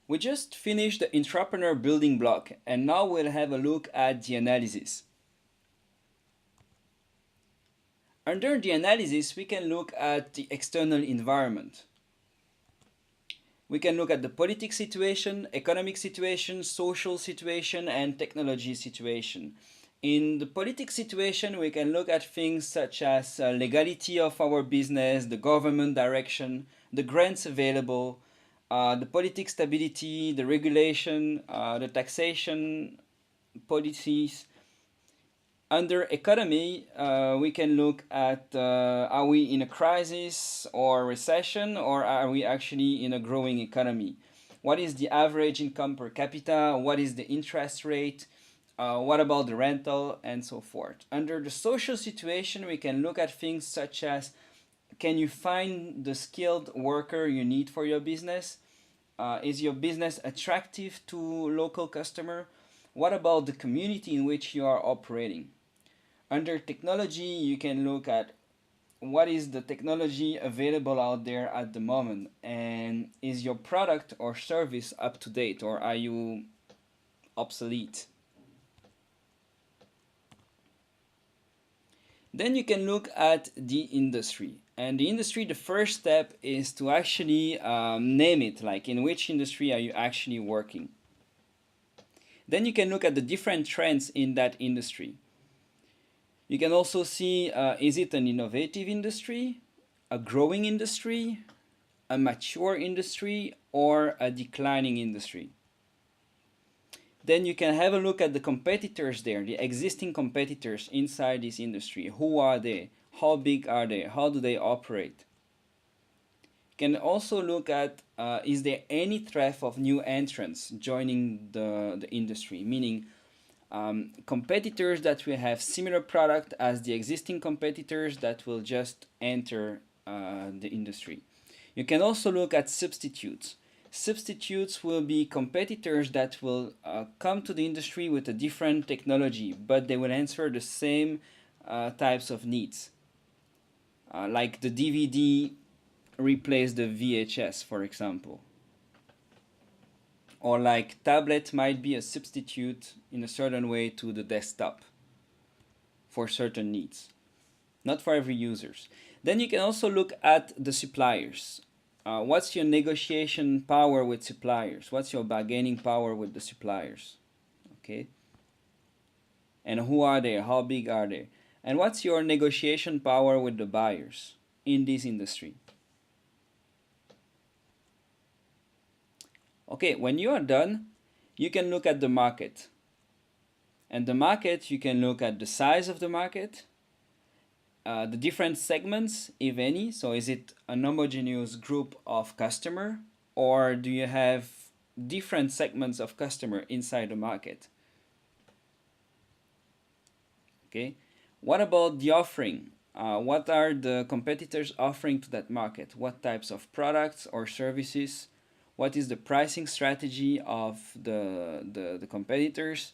We just finished the entrepreneur building block, and now we'll have a look at the analysis. Under the analysis, we can look at the external environment. We can look at the political situation, economic situation, social situation, and technology situation. In the political situation, we can look at things such as legality of our business, the government direction, the grants available, the political stability, the regulation, the taxation policies. Under economy, we can look at are we in a crisis or recession, or are we actually in a growing economy? What is the average income per capita? What is the interest rate? What about the rental, and so forth? Under the social situation, we can look at things such as, can you find the skilled worker you need for your business? Is your business attractive to local customer? What about the community in which you are operating? Under technology, you can look at what is the technology available out there at the moment, and is your product or service up to date, or are you obsolete? Then you can look at the industry. And the industry, the first step is to actually name it, like in which industry are you actually working. Then you can look at the different trends in that industry. You can also see, is it an innovative industry, a growing industry, a mature industry, or a declining industry? Then you can have a look at the competitors there, the existing competitors inside this industry. Who are they? How big are they? How do they operate? You can also look at, is there any threat of new entrants joining the industry, meaning competitors that will have similar product as the existing competitors that will just enter the industry. You can also look at substitutes. Substitutes will be competitors that will come to the industry with a different technology, but they will answer the same types of needs. Like the DVD replace the VHS, for example. Or like tablet might be a substitute in a certain way to the desktop for certain needs. Not for every users. Then you can also look at the suppliers. What's your negotiation power with suppliers? What's your bargaining power with the suppliers? Okay. And who are they? How big are they? And what's your negotiation power with the buyers in this industry? Okay, when you are done, you can look at the market. And the market, you can look at the size of the market, the different segments, if any. So is it a homogeneous group of customer, or do you have different segments of customer inside the market? Okay. What about the offering? What are the competitors offering to that market? What types of products or services? What is the pricing strategy of the competitors?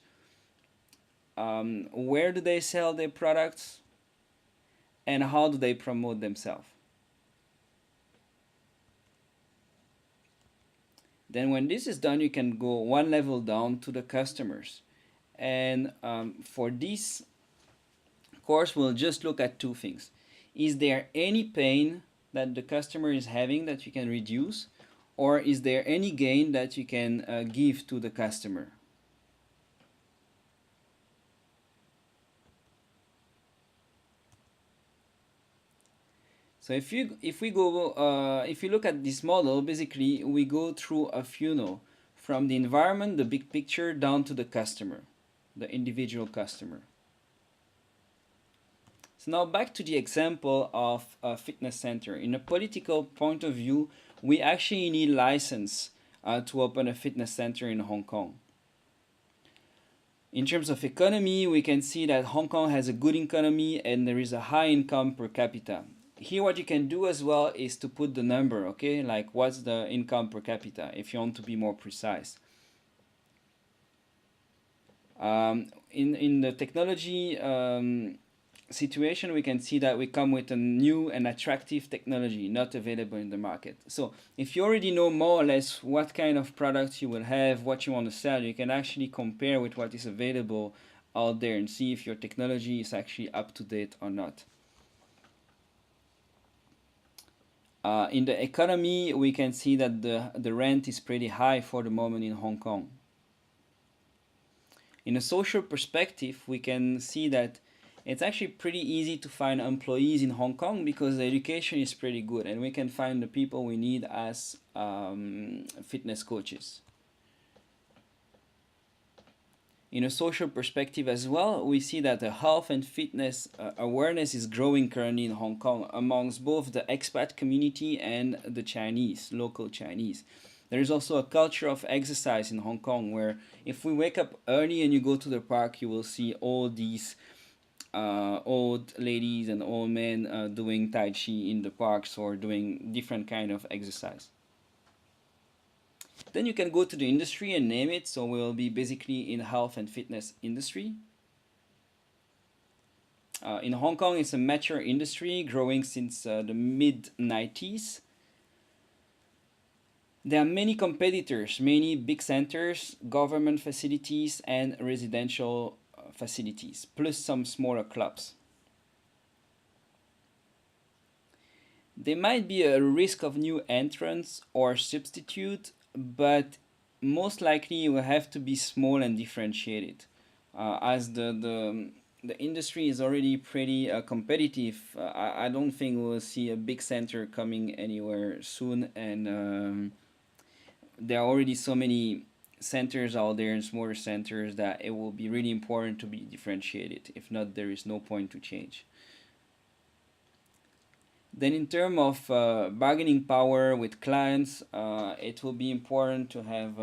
Where do they sell their products? And how do they promote themselves? Then when this is done, you can go one level down to the customers. And for this course, we'll just look at two things. Is there any pain that the customer is having that you can reduce? Or is there any gain that you can give to the customer? So if you look at this model, basically we go through a funnel from the environment, the big picture, down to the customer, the individual customer. So now back to the example of a fitness center. In a political point of view, we actually need license to open a fitness center in Hong Kong. In terms of economy, we can see that Hong Kong has a good economy and there is a high income per capita. Here what you can do as well is to put the number, okay? Like what's the income per capita if you want to be more precise. In the technology situation, we can see that we come with a new and attractive technology not available in the market. So if you already know more or less what kind of products you will have, what you want to sell, you can actually compare with what is available out there and see if your technology is actually up to date or not. In the economy, we can see that the rent is pretty high for the moment in Hong Kong. In a social perspective, we can see that it's actually pretty easy to find employees in Hong Kong because the education is pretty good and we can find the people we need as fitness coaches. In a social perspective as well, we see that the health and fitness awareness is growing currently in Hong Kong amongst both the expat community and the Chinese, local Chinese. There is also a culture of exercise in Hong Kong where if we wake up early and you go to the park, you will see all these old ladies and old men doing Tai Chi in the parks or doing different kind of exercise. Then you can go to the industry and name it. So we'll be basically in health and fitness industry. In Hong Kong, it's a mature industry growing since the mid-90s. There are many competitors, many big centers, government facilities, and residential facilities, plus some smaller clubs. There might be a risk of new entrants or substitute, but most likely you will have to be small and differentiated, as the industry is already pretty competitive. I don't think we'll see a big center coming anywhere soon, and there are already so many centers out there and smaller centers that it will be really important to be differentiated. If not, there is no point to change. Then in terms of bargaining power with clients, it will be important to have,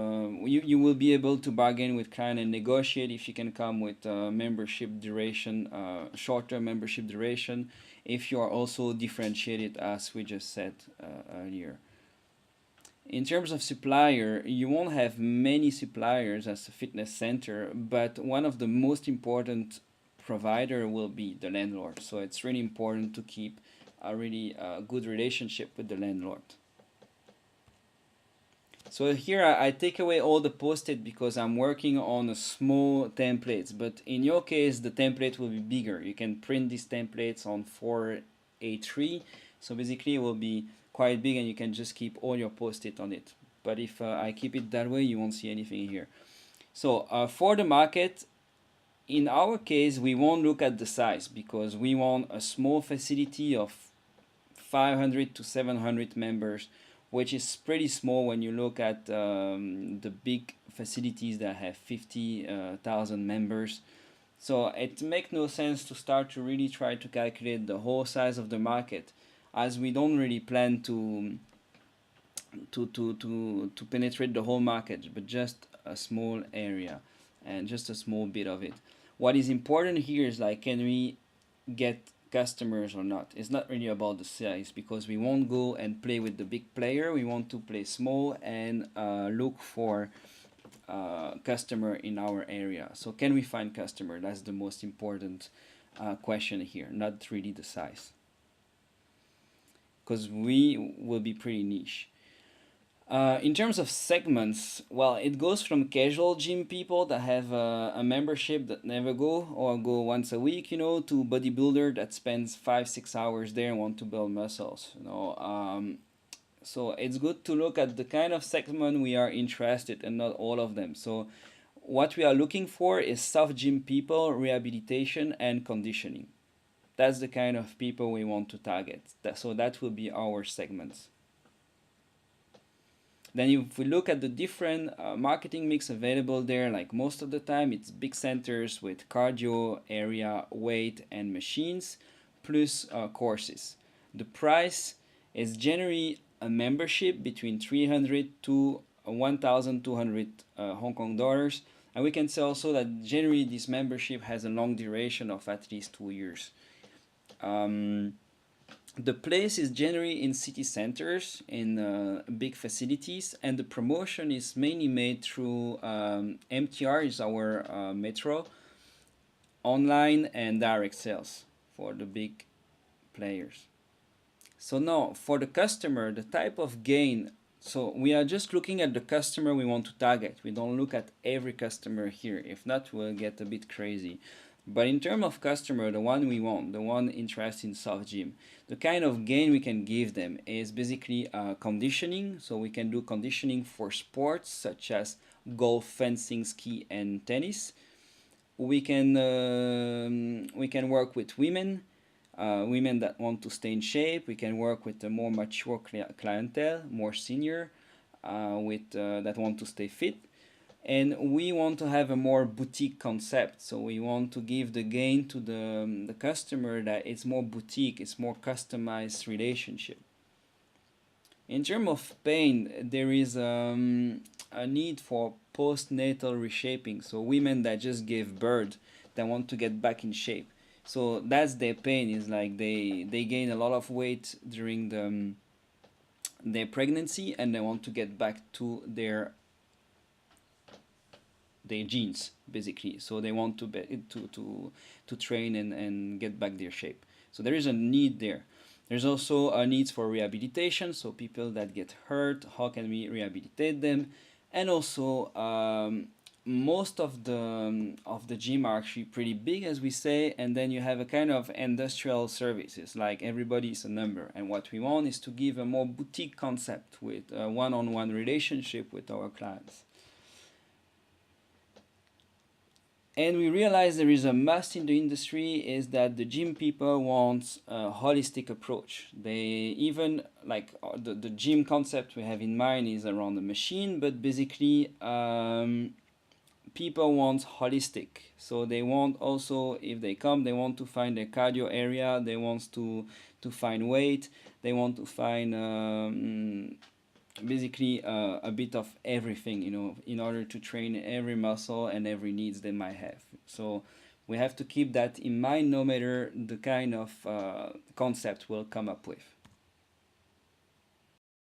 you will be able to bargain with client and negotiate if you can come with membership duration, short-term membership duration, if you are also differentiated as we just said earlier. In terms of supplier, you won't have many suppliers as a fitness center, but one of the most important provider will be the landlord. So it's really important to keep a really good relationship with the landlord. So here I take away all the post-it because I'm working on a small templates, but in your case the template will be bigger. You can print these templates on 4A3, so basically it will be quite big and you can just keep all your post-it on it. But if I keep it that way, you won't see anything here. So for the market, in our case, we won't look at the size because we want a small facility of 500 to 700 members, which is pretty small when you look at the big facilities that have 50,000 members. So it makes no sense to start to really try to calculate the whole size of the market, as we don't really plan to penetrate the whole market, but just a small area and just a small bit of it. What is important here is like, can we get customers or not? It's not really about the size because we won't go and play with the big player. We want to play small and look for customer in our area. So can we find customer? That's the most important question here, not really the size, because we will be pretty niche. In terms of segments, well, it goes from casual gym people that have a membership that never go or go once a week, you know, to bodybuilder that spends 5-6 hours there and want to build muscles, you know. So it's good to look at the kind of segment we are interested in, not all of them. So what we are looking for is soft gym people, rehabilitation and conditioning. That's the kind of people we want to target. So that will be our segments. Then if we look at the different marketing mix available there, like most of the time it's big centers with cardio, area, weight and machines, plus courses. The price is generally a membership between 300 to 1,200 Hong Kong dollars. And we can say also that generally this membership has a long duration of at least 2 years. The place is generally in city centers, in big facilities, and the promotion is mainly made through MTR, is our metro, online and direct sales. for the big players. So now for the customer, the type of gain, so we are just looking at the customer we want to target. We don't look at every customer here. If not, we'll get a bit crazy. But in terms of customer, the one we want, the one interested in soft gym, the kind of gain we can give them is basically conditioning. So we can do conditioning for sports such as golf, fencing, ski, and tennis. We can work with women, women that want to stay in shape. We can work with a more mature clientele, more senior, with that want to stay fit. And we want to have a more boutique concept. So we want to give the gain to the customer that it's more boutique, it's more customized relationship. In terms of pain, there is a need for postnatal reshaping. So women that just gave birth that want to get back in shape. So that's their pain. Is like they gain a lot of weight during their pregnancy, and they want to get back to their genes basically. So they want to train and get back their shape. So there is a need there. There's also a need for rehabilitation. So people that get hurt, how can we rehabilitate them? And also most of the gym are actually pretty big, as we say, and then you have a kind of industrial services, like everybody is a number, and what we want is to give a more boutique concept with a one-on-one relationship with our clients. And we realize there is a must in the industry is that the gym people want a holistic approach. They even like the gym concept we have in mind is around the machine, but basically people want holistic. So they want also, if they come, they want to find a cardio area, they want to find weight, they want to find basically a bit of everything, in order to train every muscle and every needs they might have. So we have to keep that in mind no matter the kind of concept we'll come up with.